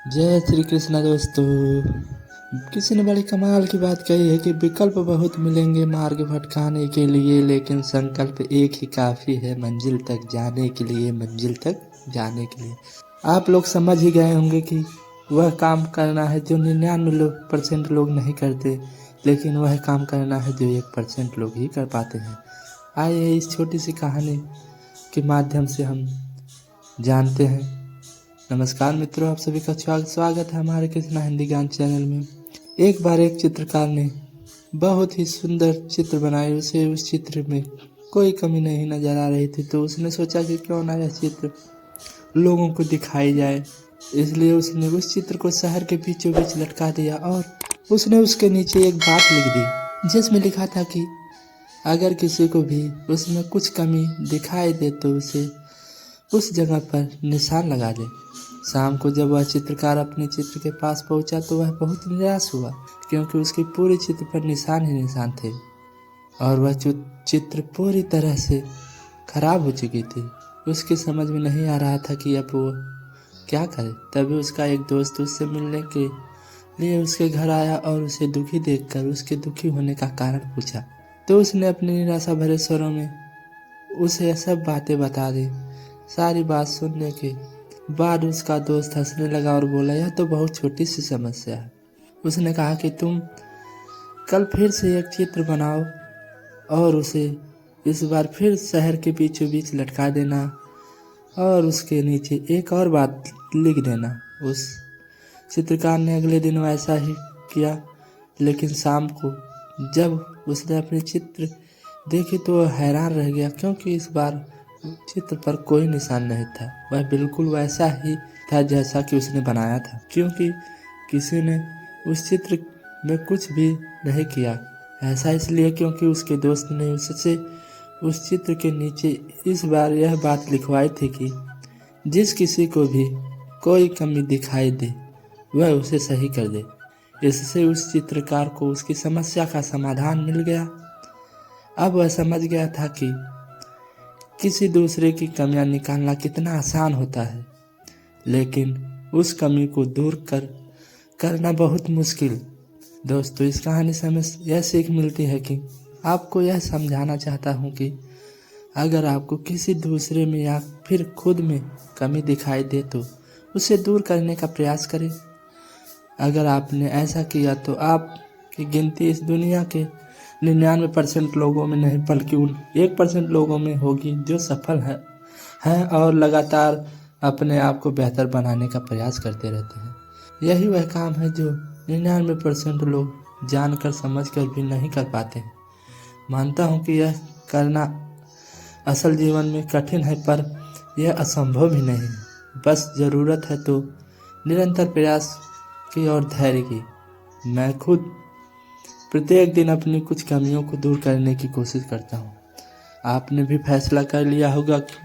जय श्री कृष्णा दोस्तों। किसी ने बड़ी कमाल की बात कही है कि विकल्प बहुत मिलेंगे मार्ग भटकाने के लिए, लेकिन संकल्प एक ही काफ़ी है मंजिल तक जाने के लिए, मंजिल तक जाने के लिए। आप लोग समझ ही गए होंगे कि वह काम करना है जो 99% लोग नहीं करते, लेकिन वह काम करना है जो 1% लोग ही कर पाते हैं। आइए इस छोटी सी कहानी के माध्यम से हम जानते हैं। नमस्कार मित्रों, आप सभी का स्वागत है हमारे कृष्णा हिंदी ज्ञान चैनल में। एक बार एक चित्रकार ने बहुत ही सुंदर चित्र बनाए। उसे उस चित्र में कोई कमी नहीं नजर आ रही थी, तो उसने सोचा कि क्यों ना यह चित्र लोगों को दिखाई जाए। इसलिए उसने उस चित्र को शहर के बीचों बीच लटका दिया और उसने उसके नीचे एक बात लिख दी, जिसमें लिखा था कि अगर किसी को भी उसमें कुछ कमी दिखाई दे तो उसे उस जगह पर निशान लगा दे। शाम को जब वह चित्रकार अपने चित्र के पास पहुंचा तो वह बहुत निराश हुआ, क्योंकि उसके पूरे चित्र पर निशान ही निशान थे और वह चित्र पूरी तरह से खराब हो चुकी थी। उसकी समझ में नहीं आ रहा था कि अब वो क्या करे। तभी उसका एक दोस्त उससे मिलने के लिए उसके घर आया और उसे दुखी देखकर उसके दुखी होने का कारण पूछा। तो उसने अपनी निराशा भरे स्वरों में उसे सब बातें बता दी। सारी बात सुनने के बाद उसका दोस्त हंसने लगा और बोला, यह तो बहुत छोटी सी समस्या है। उसने कहा कि तुम कल फिर से एक चित्र बनाओ और उसे इस बार फिर शहर के बीचों बीच लटका देना और उसके नीचे एक और बात लिख देना। उस चित्रकार ने अगले दिन वैसा ही किया, लेकिन शाम को जब उसने अपने चित्र देखी तो वह हैरान रह गया, क्योंकि इस बार चित्र पर कोई निशान नहीं था। वह बिल्कुल वैसा ही था जैसा कि उसने बनाया था, क्योंकि किसी ने उस चित्र में कुछ भी नहीं किया। ऐसा इसलिए क्योंकि उसके दोस्त ने उससे उस चित्र के नीचे इस बार यह बात लिखवाई थी कि जिस किसी को भी कोई कमी दिखाई दे वह उसे सही कर दे। इससे उस चित्रकार को उसकी समस्या का समाधान मिल गया। अब वह समझ गया था कि किसी दूसरे की कमियां निकालना कितना आसान होता है, लेकिन उस कमी को दूर करना बहुत मुश्किल। दोस्तों, इस कहानी से हमें यह सीख मिलती है कि आपको यह समझाना चाहता हूँ कि अगर आपको किसी दूसरे में या फिर खुद में कमी दिखाई दे तो उसे दूर करने का प्रयास करें। अगर आपने ऐसा किया तो आपकी गिनती इस दुनिया के 99% लोगों में नहीं बल्कि उन 1% लोगों में होगी जो सफल हैं और लगातार अपने आप को बेहतर बनाने का प्रयास करते रहते हैं। यही वह काम है जो 99% लोग जानकर समझकर भी नहीं कर पाते हैं। मानता हूँ कि यह करना असल जीवन में कठिन है, पर यह असंभव भी नहीं है। बस ज़रूरत है तो निरंतर प्रयास की और धैर्य की। मैं खुद प्रत्येक दिन अपनी कुछ कमियों को दूर करने की कोशिश करता हूँ। आपने भी फैसला कर लिया होगा कि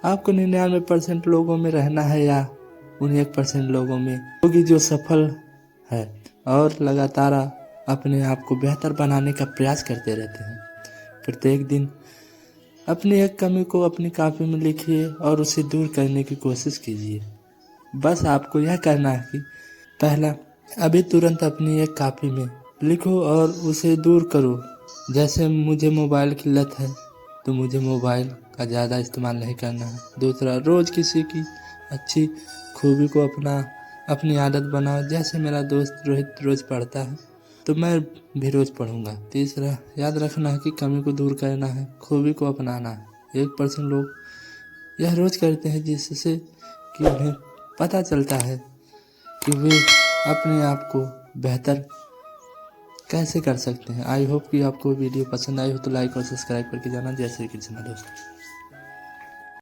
आपको 99% लोगों में रहना है या उन 1% लोगों में होगी जो सफल है और लगातार अपने आप को बेहतर बनाने का प्रयास करते रहते हैं। प्रत्येक दिन अपनी एक कमी को अपनी कॉपी में लिखिए और उसे दूर करने की कोशिश कीजिए। बस आपको यह करना है कि पहला, अभी तुरंत अपनी एक कॉपी में लिखो और उसे दूर करो। जैसे मुझे मोबाइल की लत है तो मुझे मोबाइल का ज़्यादा इस्तेमाल नहीं करना है। दूसरा, रोज़ किसी की अच्छी खूबी को अपनी आदत बनाओ। जैसे मेरा दोस्त रोहित रोज़ पढ़ता है तो मैं भी रोज़ पढ़ूंगा। तीसरा, याद रखना है कि कमी को दूर करना है, खूबी को अपनाना है। 1% लोग यह रोज़ करते हैं, जिससे कि उन्हें पता चलता है कि वे अपने आप को बेहतर कैसे कर सकते हैं। आई होप कि आपको वीडियो पसंद आई हो तो लाइक और सब्सक्राइब करके जाना। जय श्री कृष्ण दोस्तों।